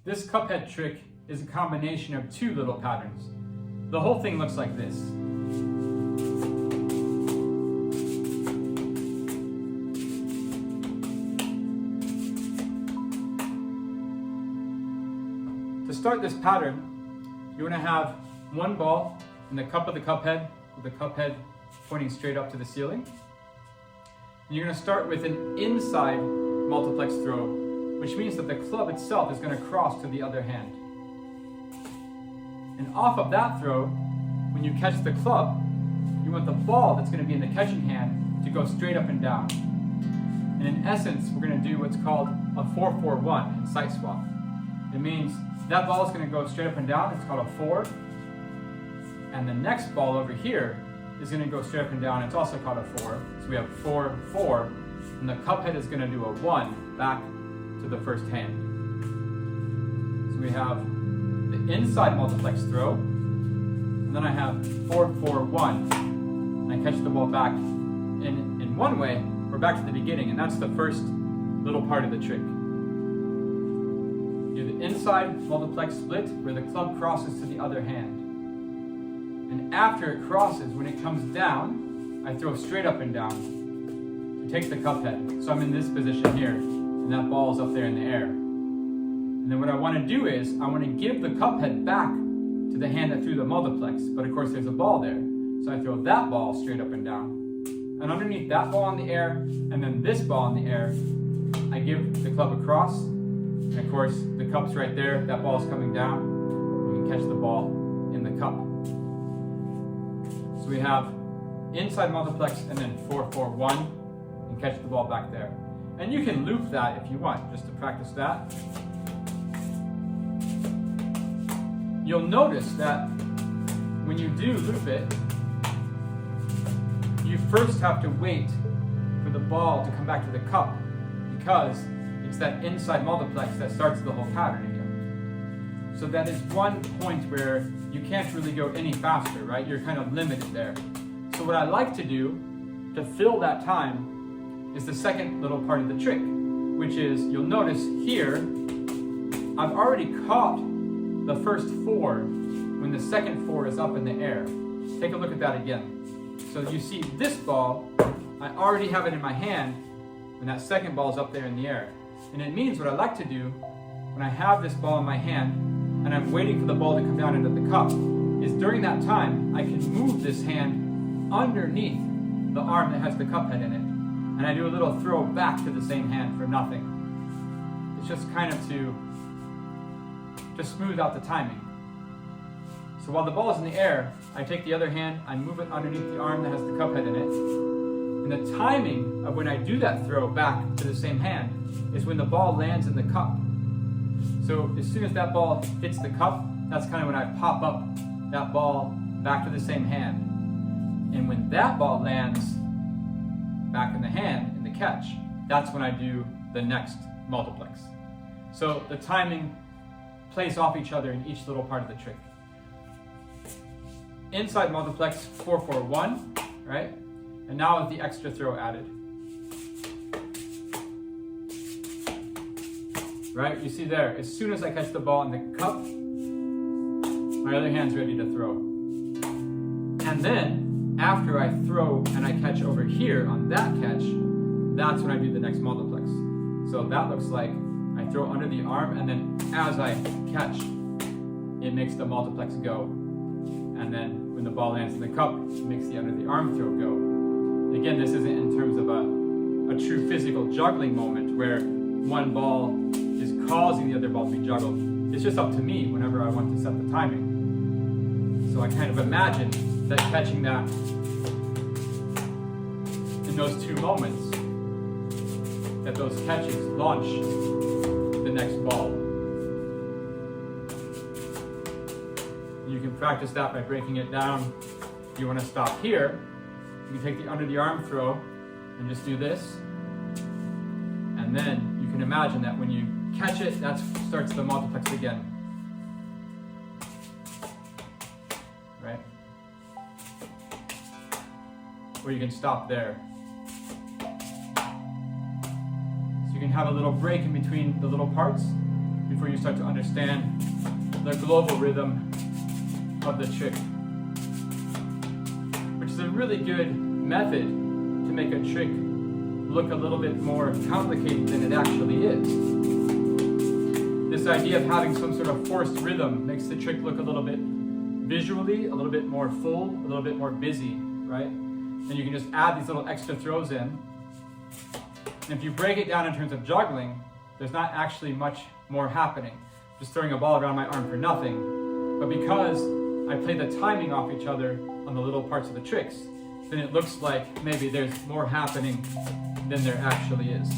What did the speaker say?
This Cuphead trick is a combination of two little patterns. The whole thing looks like this. To start this pattern, you want to have one ball in the cup of the Cuphead, with the Cuphead pointing straight up to the ceiling. And you're going to start with an inside multiplex throw, which means that the club itself is going to cross to the other hand. And off of that throw, when you catch the club, you want the ball that's going to be in the catching hand to go straight up and down. And in essence, we're going to do what's called a 4-4-1 in sight swap. It means that ball is going to go straight up and down. It's called a 4. And the next ball over here is going to go straight up and down. It's also called a 4. So we have 4, 4. And the Cuphead is going to do a 1 back to the first hand. So we have the inside multiplex throw. And then I have 4, 4, 1. And I catch the ball back in one way. We're back to the beginning. And that's the first little part of the trick. Do the inside multiplex split where the club crosses to the other hand. And after it crosses, when it comes down, I throw straight up and down to take the Cuphead. So I'm in this position here, and that ball is up there in the air. And then what I want to do is, I want to give the Cuphead back to the hand that threw the multiplex. But of course there's a ball there. So I throw that ball straight up and down. And underneath that ball in the air, and then this ball in the air, I give the club a cross. And of course, the cup's right there, that ball's coming down. You can catch the ball in the cup. So we have inside multiplex and then 4, 4, 1, and catch the ball back there. And you can loop that if you want, just to practice that. You'll notice that when you do loop it, you first have to wait for the ball to come back to the cup, because it's that inside multiplex that starts the whole pattern again. So that is one point where you can't really go any faster, right? You're kind of limited there. So what I like to do to fill that time is the second little part of the trick, which is, you'll notice here, I've already caught the first 4 when the second 4 is up in the air. Take a look at that again. So you see this ball, I already have it in my hand when that second ball is up there in the air. And it means what I like to do when I have this ball in my hand and I'm waiting for the ball to come down into the cup is during that time I can move this hand underneath the arm that has the Cuphead in it, and I do a little throw back to the same hand for nothing. It's just kind of to smooth out the timing. So while the ball is in the air, I take the other hand, I move it underneath the arm that has the Cuphead in it. And the timing of when I do that throw back to the same hand is when the ball lands in the cup. So as soon as that ball hits the cup, that's kind of when I pop up that ball back to the same hand. And when that ball lands back in the hand, in the catch, that's when I do the next multiplex. So the timing plays off each other in each little part of the trick. Inside multiplex 4, 4, 1, right? And now with the extra throw added. Right, you see there, as soon as I catch the ball in the cup, my other hand's ready to throw. And then, after I throw and I catch over here on that catch, that's when I do the next multiplex. So that looks like I throw under the arm, and then as I catch, it makes the multiplex go. And then when the ball lands in the cup, it makes the under the arm throw go. Again, this isn't in terms of a true physical juggling moment where one ball is causing the other ball to be juggled. It's just up to me whenever I want to set the timing. So I kind of imagine that catching that in those 2 moments, that those catches launch the next ball. You can practice that by breaking it down. If you want to stop here, you can take the under the arm throw and just do this. And then you can imagine that when you catch it, that starts the multiplex again. Right? Or you can stop there. So you can have a little break in between the little parts. before you start to understand the global rhythm of the trick, which is a really good method to make a trick look a little bit more complicated than it actually is. This idea of having some sort of forced rhythm makes the trick look a little bit visually, a little bit more full, a little bit more busy, right? And you can just add these little extra throws in. And if you break it down in terms of juggling, there's not actually much more happening. Just throwing a ball around my arm for nothing. But because I play the timing off each other on the little parts of the tricks, then it looks like maybe there's more happening than there actually is.